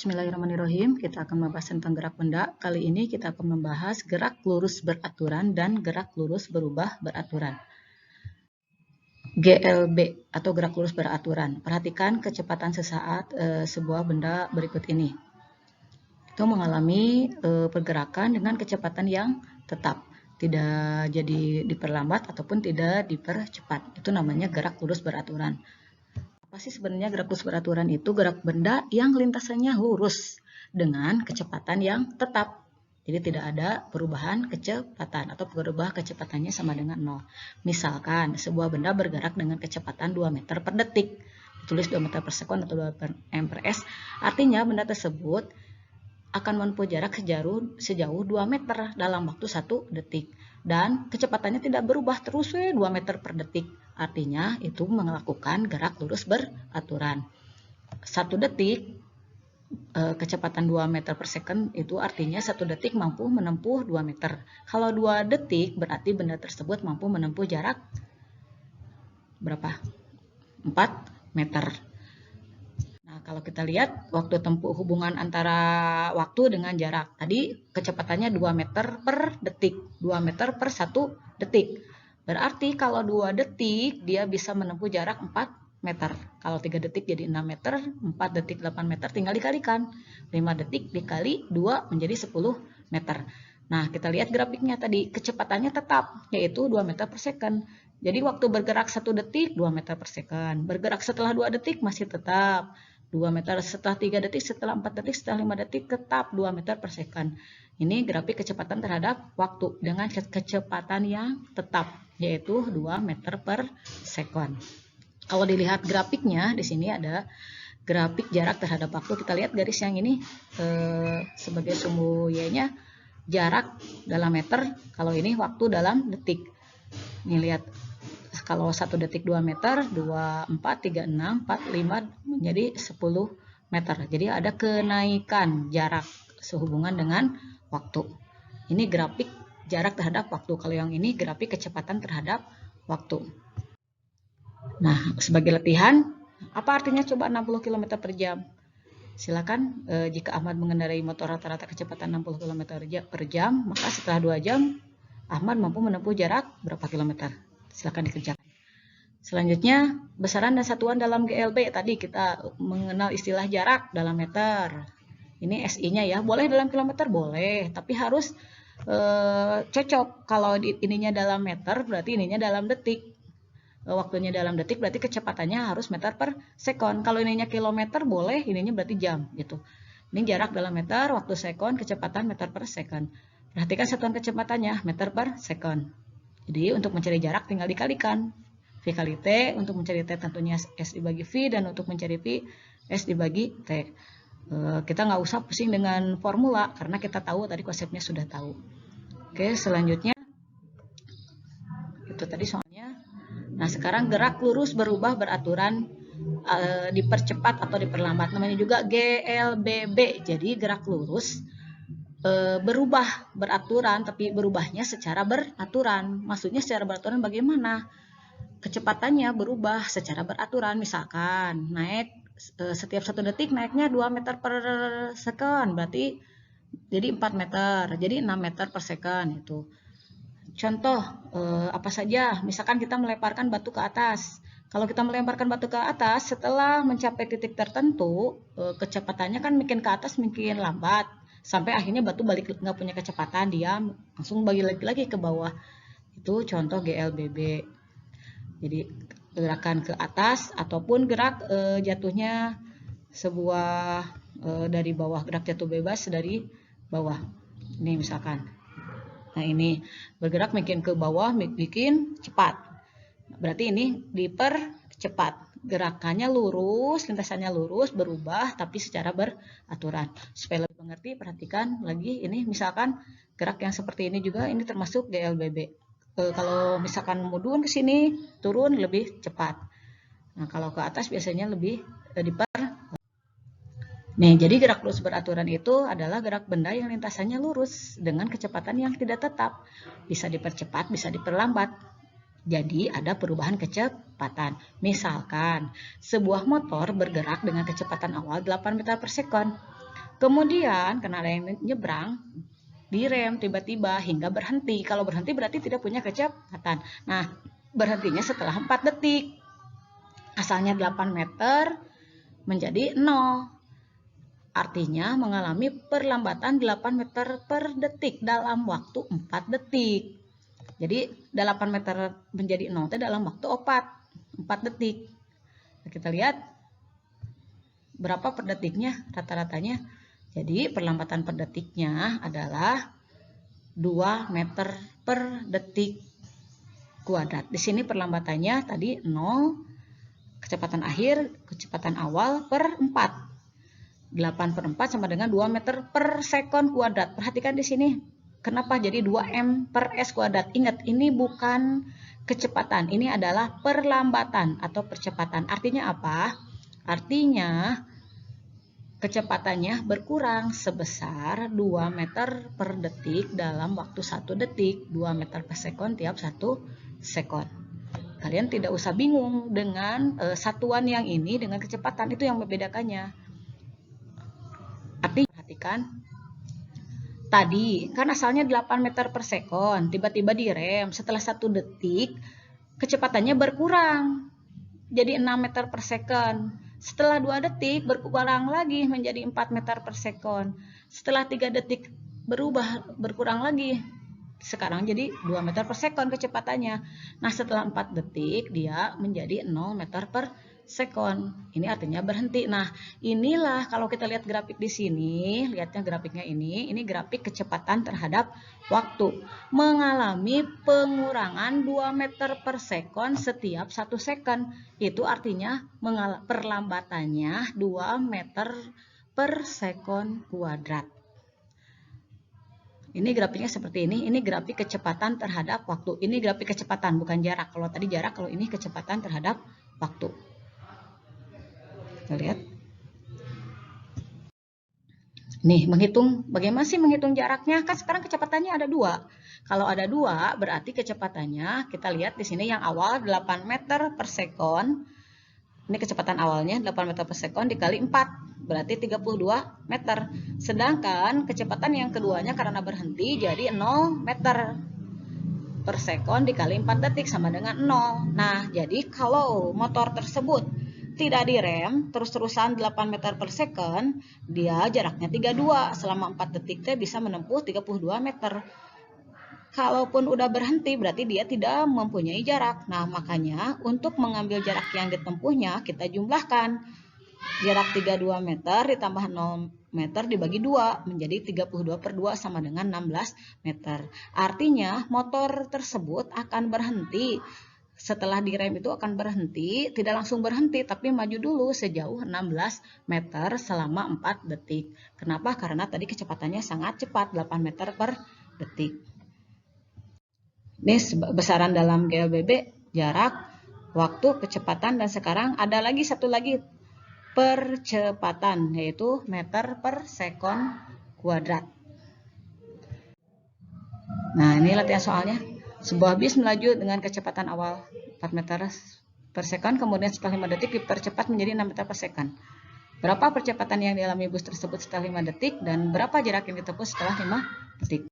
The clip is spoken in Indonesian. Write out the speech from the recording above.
Bismillahirrahmanirrahim. Kita akan membahas tentang gerak benda. Kali ini kita akan membahas gerak lurus beraturan dan gerak lurus berubah beraturan. GLB atau gerak lurus beraturan. Perhatikan kecepatan sesaat sebuah benda berikut ini. Itu mengalami pergerakan dengan kecepatan yang tetap. Tidak jadi diperlambat ataupun tidak dipercepat. Itu namanya gerak lurus beraturan. Apa sih sebenarnya gerak lurus beraturan itu? Gerak benda yang lintasannya lurus dengan kecepatan yang tetap. Jadi tidak ada perubahan kecepatan atau perubahan kecepatannya sama dengan 0. Misalkan sebuah benda bergerak dengan kecepatan 2 meter per detik. Ditulis 2 meter per sekon atau 2 m per s. Artinya benda tersebut akan menempuh jarak sejauh 2 meter dalam waktu 1 detik. Dan kecepatannya tidak berubah terus 2 meter per detik. Artinya itu melakukan gerak lurus beraturan. 1 detik kecepatan 2 meter per second itu artinya 1 detik mampu menempuh 2 meter. Kalau 2 detik berarti benda tersebut mampu menempuh jarak berapa? 4 meter. Nah, kalau kita lihat waktu tempuh hubungan antara waktu dengan jarak. Tadi kecepatannya 2 meter per detik. 2 meter per 1 detik. Berarti kalau 2 detik dia bisa menempuh jarak 4 meter. Kalau 3 detik jadi 6 meter, 4 detik 8 meter, tinggal dikalikan. 5 detik dikali 2 menjadi 10 meter. Nah, kita lihat grafiknya tadi, kecepatannya tetap, yaitu 2 meter per second. Jadi waktu bergerak 1 detik, 2 meter per second. Bergerak setelah 2 detik masih tetap 2 meter, setelah 3 detik, setelah 4 detik, setelah 5 detik, tetap 2 meter per second. Ini grafik kecepatan terhadap waktu dengan kecepatan yang tetap, yaitu 2 meter per second. Kalau dilihat grafiknya, di sini ada grafik jarak terhadap waktu. Kita lihat garis yang ini sebagai sumbu Y-nya jarak dalam meter, kalau ini waktu dalam detik. Ini lihat, kalau 1 detik 2 meter, 2, 4, 3, 6, 4, 5 menjadi 10 meter. Jadi ada kenaikan jarak sehubungan dengan waktu. Ini grafik jarak terhadap waktu. Kalau yang ini grafik kecepatan terhadap waktu. Nah, sebagai latihan, apa artinya coba 60 km per jam? Silakan, jika Ahmad mengendarai motor rata-rata kecepatan 60 km per jam, maka setelah 2 jam, Ahmad mampu menempuh jarak berapa kilometer? Silakan dikerjakan. Selanjutnya, besaran dan satuan dalam GLB. Tadi kita mengenal istilah jarak dalam meter. Ini SI-nya ya, boleh dalam kilometer? Boleh, tapi harus cocok. Kalau ininya dalam meter, berarti ininya dalam detik. Waktunya dalam detik berarti kecepatannya harus meter per sekon. Kalau ininya kilometer boleh, ininya berarti jam gitu. Ini jarak dalam meter, waktu sekon, kecepatan meter per sekon. Perhatikan satuan kecepatannya meter per sekon. Jadi untuk mencari jarak tinggal dikalikan. V kali T, untuk mencari T tentunya S dibagi V, dan untuk mencari V S dibagi T. Kita nggak usah pusing dengan formula karena kita tahu tadi konsepnya sudah tahu. Oke, selanjutnya itu tadi soalnya. Nah, sekarang gerak lurus berubah beraturan, dipercepat atau diperlambat. Namanya juga GLBB. Jadi gerak lurus berubah beraturan, tapi berubahnya secara beraturan. Maksudnya secara beraturan bagaimana? Kecepatannya berubah secara beraturan. Misalkan naik setiap 1 detik naiknya 2 meter per second. Berarti jadi 4 meter. Jadi 6 meter per second itu. Contoh, apa saja? Misalkan kita melemparkan batu ke atas. Kalau kita melemparkan batu ke atas, setelah mencapai titik tertentu, kecepatannya kan makin ke atas makin lambat. Sampai akhirnya batu balik nggak punya kecepatan, dia langsung balik lagi ke bawah. Itu contoh GLBB. Jadi gerakan ke atas ataupun gerak jatuhnya sebuah dari bawah, gerak jatuh bebas dari bawah. Ini misalkan. Nah, ini bergerak makin ke bawah, bikin cepat. Berarti ini dipercepat. Gerakannya lurus, lintasannya lurus, berubah, tapi secara beraturan. Supaya lebih mengerti, perhatikan lagi. Ini misalkan gerak yang seperti ini juga, ini termasuk GLBB. Kalau misalkan mudun ke sini, turun lebih cepat. Nah, kalau ke atas biasanya lebih Nih, jadi gerak lurus beraturan itu adalah gerak benda yang lintasannya lurus dengan kecepatan yang tidak tetap. Bisa dipercepat, bisa diperlambat. Jadi ada perubahan kecepatan. Misalkan, sebuah motor bergerak dengan kecepatan awal 8 meter per second. Kemudian karena ada yang nyebrang, direm tiba-tiba hingga berhenti. Kalau berhenti berarti tidak punya kecepatan. Nah, berhentinya setelah 4 detik. Asalnya 8 meter menjadi 0. Artinya mengalami perlambatan 8 meter per detik dalam waktu 4 detik. Jadi 8 meter menjadi 0 itu dalam waktu 4 detik. Nah, kita lihat berapa per detiknya rata-ratanya. Jadi perlambatan per detiknya adalah 2 meter per detik kuadrat. Di sini perlambatannya tadi 0, kecepatan akhir, kecepatan awal per 4. 8 per 4 sama dengan 2 meter per sekon kuadrat. Perhatikan di sini. Kenapa jadi 2M per S kuadrat? Ingat, ini bukan kecepatan. Ini adalah perlambatan atau percepatan. Artinya apa? Artinya kecepatannya berkurang sebesar 2 meter per detik dalam waktu 1 detik, 2 meter per sekon tiap 1 sekon. Kalian tidak usah bingung dengan satuan yang ini dengan kecepatan, itu yang membedakannya. Artinya, perhatikan, tadi kan asalnya 8 meter per sekon, tiba-tiba direm, setelah 1 detik kecepatannya berkurang, jadi 6 meter per sekon. Setelah 2 detik berkurang lagi menjadi 4 meter per sekon. Setelah 3 detik berkurang lagi. Sekarang jadi 2 meter per sekon kecepatannya. Nah, setelah 4 detik dia menjadi 0 meter per sekon. Ini artinya berhenti. Nah, inilah kalau kita lihat grafik di sini, lihatnya grafiknya ini grafik kecepatan terhadap waktu. Mengalami pengurangan 2 meter per sekon setiap 1 second. Itu artinya perlambatannya 2 meter per sekon kuadrat. Ini grafiknya seperti ini grafik kecepatan terhadap waktu. Ini grafik kecepatan, bukan jarak. Kalau tadi jarak, kalau ini kecepatan terhadap waktu. Kita lihat. Nih, bagaimana sih menghitung jaraknya? Kan sekarang kecepatannya ada 2. Kalau ada 2, berarti kecepatannya, kita lihat di sini yang awal 8 meter per sekon. Ini kecepatan awalnya 8 meter per sekon dikali 4. Berarti 32 meter. Sedangkan kecepatan yang keduanya karena berhenti jadi 0 meter per sekon dikali 4 detik sama dengan 0. Nah, jadi kalau motor tersebut tidak direm terus-terusan 8 meter per sekon, dia jaraknya 32. Selama 4 detik bisa menempuh 32 meter. Kalaupun udah berhenti berarti dia tidak mempunyai jarak. Nah, makanya untuk mengambil jarak yang ditempuhnya kita jumlahkan. Jarak 32 meter ditambah 0 meter dibagi 2 menjadi 32 per 2 sama dengan 16 meter. Artinya motor tersebut akan berhenti. Setelah direm itu akan berhenti, tidak langsung berhenti tapi maju dulu sejauh 16 meter selama 4 detik. Kenapa? Karena tadi kecepatannya sangat cepat, 8 meter per detik. Ini besaran dalam GLBB, jarak, waktu, kecepatan, dan sekarang ada lagi satu lagi percepatan, yaitu meter per sekon kuadrat. Nah, ini latihan soalnya. Sebuah bis melaju dengan kecepatan awal 4 meter per sekon, kemudian setelah 5 detik dipercepat menjadi 6 meter per sekon. Berapa percepatan yang dialami bus tersebut setelah 5 detik dan berapa jarak yang ditempuh setelah 5 detik?